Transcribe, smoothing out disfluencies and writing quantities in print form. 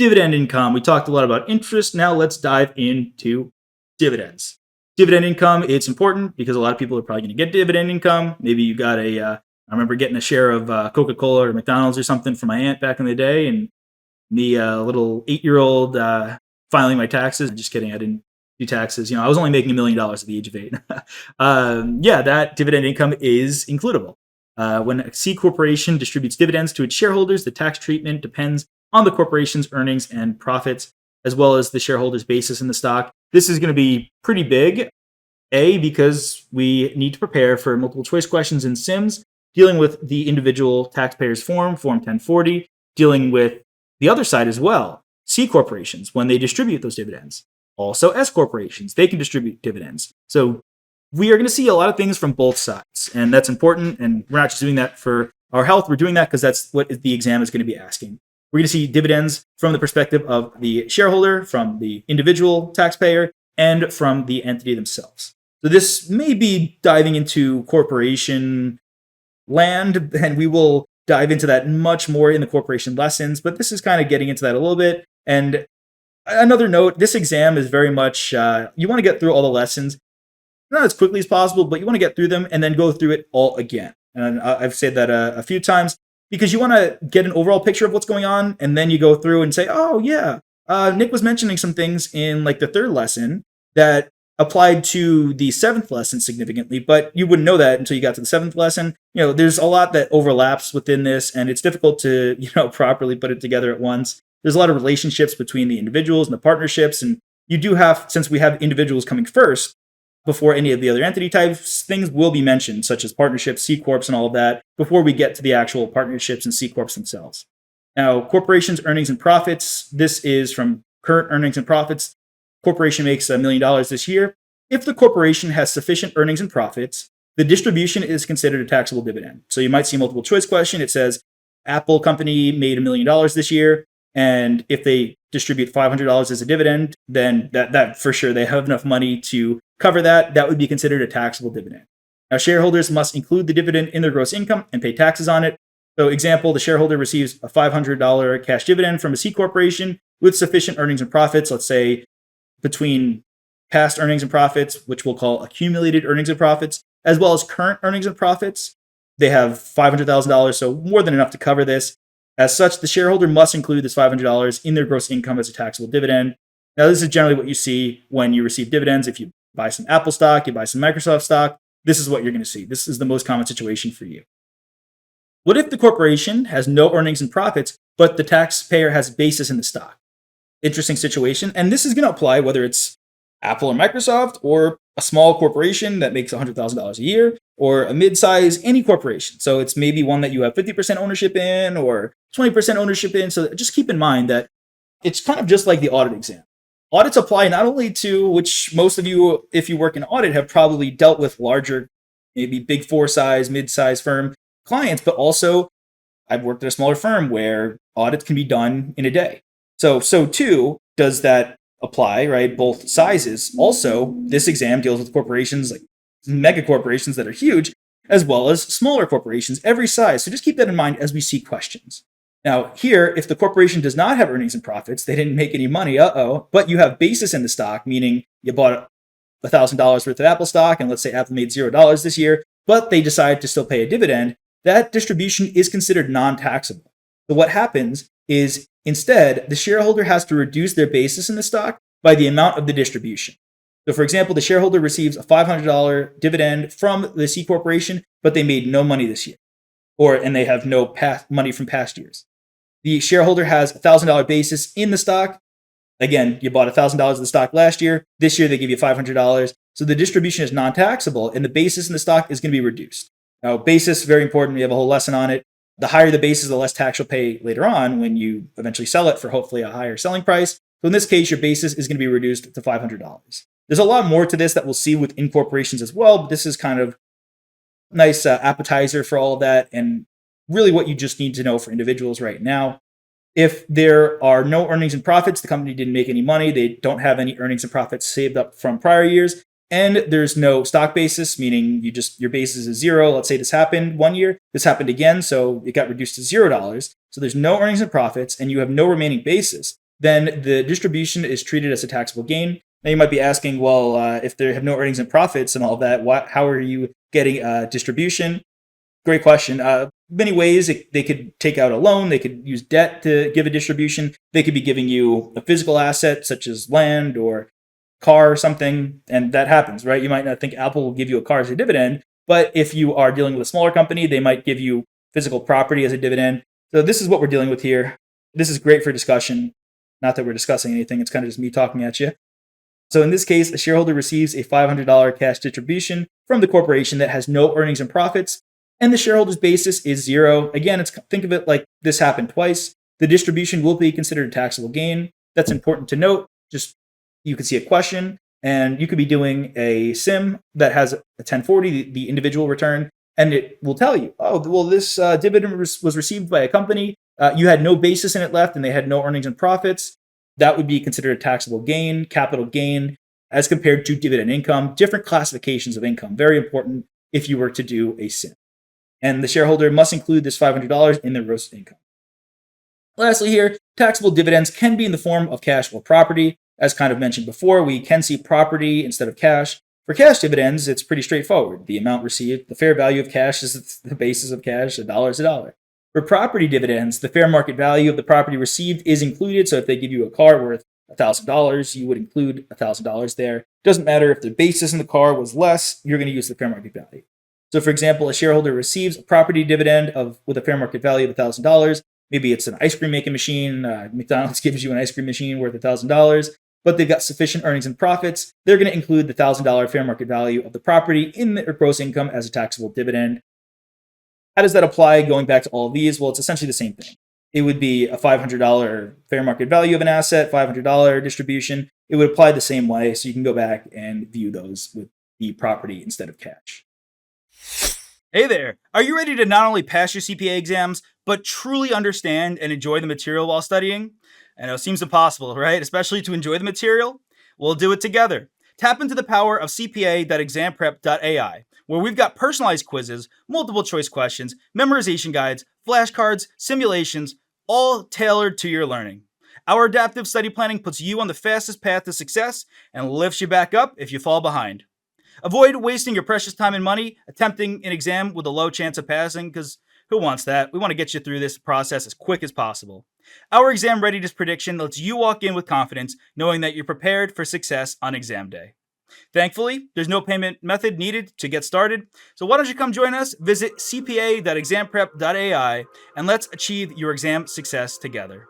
dividend income. We talked a lot about interest. Now let's dive into dividends. Dividend income, it's important because a lot of people are probably going to get dividend income. Maybe you got I remember getting a share of Coca-Cola or McDonald's or something from my aunt back in the day, and me, a little 8-year-old, filing my taxes. Just kidding, I didn't do taxes. I was only making $1 million at the age of 8. Yeah, that dividend income is includable. When a C corporation distributes dividends to its shareholders, the tax treatment depends on the corporation's earnings and profits, as well as the shareholders' basis in the stock. This is going to be pretty big, because we need to prepare for multiple choice questions in Sims, dealing with the individual taxpayers form 1040, dealing with the other side as well, C corporations, when they distribute those dividends. Also S corporations, they can distribute dividends. So we are going to see a lot of things from both sides, and that's important, and we're not just doing that for our health, we're doing that because that's what the exam is going to be asking. We're going to see dividends from the perspective of the shareholder, from the individual taxpayer, and from the entity themselves. So this may be diving into corporation land, and we will dive into that much more in the corporation lessons, but this is kind of getting into that a little bit. And another note, this exam is very much, you want to get through all the lessons, not as quickly as possible, but you want to get through them and then go through it all again. And I've said that a few times, because you want to get an overall picture of what's going on, and then you go through and say, oh yeah, Nick was mentioning some things in like the 3rd lesson that applied to the 7th lesson significantly, but you wouldn't know that until you got to the 7th lesson. There's a lot that overlaps within this, and it's difficult to, properly put it together at once. There's a lot of relationships between the individuals and the partnerships, and you do have, since we have individuals coming first, before any of the other entity types, things will be mentioned, such as partnerships, C Corps, and all of that, before we get to the actual partnerships and C Corps themselves. Now, corporations' earnings and profits, this is from current earnings and profits. Corporation makes $1 million this year. If the corporation has sufficient earnings and profits, the distribution is considered a taxable dividend. So you might see a multiple choice question. It says, Apple company made $1 million this year, and if they distribute $500 as a dividend, then that for sure they have enough money to cover that. That would be considered a taxable dividend. Now, shareholders must include the dividend in their gross income and pay taxes on it. So example, the shareholder receives a $500 cash dividend from a C corporation with sufficient earnings and profits, let's say between past earnings and profits, which we'll call accumulated earnings and profits, as well as current earnings and profits. They have $500,000, so more than enough to cover this. As such, the shareholder must include this $500 in their gross income as a taxable dividend. Now, this is generally what you see when you receive dividends. If you buy some Apple stock, you buy some Microsoft stock, this is what you're going to see. This is the most common situation for you. What if the corporation has no earnings and profits, but the taxpayer has basis in the stock? Interesting situation. And this is going to apply whether it's Apple or Microsoft, or a small corporation that makes $100,000 a year, or a mid-size, any corporation. So it's maybe one that you have 50% ownership in or 20% ownership in. So just keep in mind that it's kind of just like the audit exam. Audits apply not only to, which most of you, if you work in audit, have probably dealt with larger, maybe big 4 size, mid-size firm clients, but also I've worked at a smaller firm where audits can be done in a day. So too does that apply, right? Both sizes. Also, this exam deals with corporations like mega corporations that are huge, as well as smaller corporations, every size. So just keep that in mind as we see questions. Now here, if the corporation does not have earnings and profits, they didn't make any money, but you have basis in the stock, meaning you bought $1,000 worth of Apple stock, and let's say Apple made $0 this year, but they decide to still pay a dividend, that distribution is considered non-taxable. So what happens is instead, the shareholder has to reduce their basis in the stock by the amount of the distribution. So for example, the shareholder receives a $500 dividend from the C corporation, but they made no money this year, and they have no money from past years. The shareholder has a $1,000 basis in the stock. Again, you bought $1,000 of the stock last year. This year, they give you $500. So the distribution is non-taxable, and the basis in the stock is going to be reduced. Now, basis, very important. We have a whole lesson on it. The higher the basis, the less tax you'll pay later on when you eventually sell it for hopefully a higher selling price. So in this case, your basis is going to be reduced to $500. There's a lot more to this that we'll see with incorporations as well, but this is kind of a nice appetizer for all of that, and really what you just need to know for individuals right now. If there are no earnings and profits, the company didn't make any money, they don't have any earnings and profits saved up from prior years, and there's no stock basis, meaning your basis is zero. Let's say this happened one year, this happened again, so it got reduced to $0. So there's no earnings and profits, and you have no remaining basis. then the distribution is treated as a taxable gain. Now you might be asking, well, if they have no earnings and profits and all that, how are you getting distribution? Great question. Many ways they could take out a loan, they could use debt to give a distribution, they could be giving you a physical asset such as land or car or something, and that happens, right? You might not think Apple will give you a car as a dividend, but if you are dealing with a smaller company, they might give you physical property as a dividend. So this is what we're dealing with here. This is great for discussion. Not that we're discussing anything, it's kind of just me talking at you. So in this case, a shareholder receives a $500 cash distribution from the corporation that has no earnings and profits, and the shareholder's basis is zero. Again, think of it like this happened twice. The distribution will be considered a taxable gain. That's important to note. Just you could see a question, and you could be doing a sim that has a 1040, the individual return, and it will tell you, oh, well, this dividend was received by a company. You had no basis in it left, and they had no earnings and profits. That would be considered a taxable gain, capital gain, as compared to dividend income. Different classifications of income. Very important if you were to do a sim. And the shareholder must include this $500 in their gross income. Lastly here, taxable dividends can be in the form of cash or property. As kind of mentioned before, we can see property instead of cash. For cash dividends, it's pretty straightforward. The amount received, the fair value of cash is the basis of cash, a dollar is a dollar. For property dividends, the fair market value of the property received is included. So if they give you a car worth $1,000, you would include $1,000 there. Doesn't matter if the basis in the car was less, you're going to use the fair market value. So for example, a shareholder receives a property dividend with a fair market value of $1,000. Maybe it's an ice cream making machine. McDonald's gives you an ice cream machine worth $1,000, but they've got sufficient earnings and profits. They're going to include the $1,000 fair market value of the property in their gross income as a taxable dividend. How does that apply going back to all of these? Well, it's essentially the same thing. It would be a $500 fair market value of an asset, $500 distribution. It would apply the same way, so you can go back and view those with the property instead of cash. Hey there! Are you ready to not only pass your CPA exams, but truly understand and enjoy the material while studying? I know it seems impossible, right? Especially to enjoy the material? We'll do it together. Tap into the power of CPA.examprep.ai, where we've got personalized quizzes, multiple choice questions, memorization guides, flashcards, simulations, all tailored to your learning. Our adaptive study planning puts you on the fastest path to success and lifts you back up if you fall behind. Avoid wasting your precious time and money attempting an exam with a low chance of passing, because who wants that? We want to get you through this process as quick as possible. Our exam readiness prediction lets you walk in with confidence, knowing that you're prepared for success on exam day. Thankfully, there's no payment method needed to get started, so why don't you come join us? Visit cpa.examprep.ai and let's achieve your exam success together.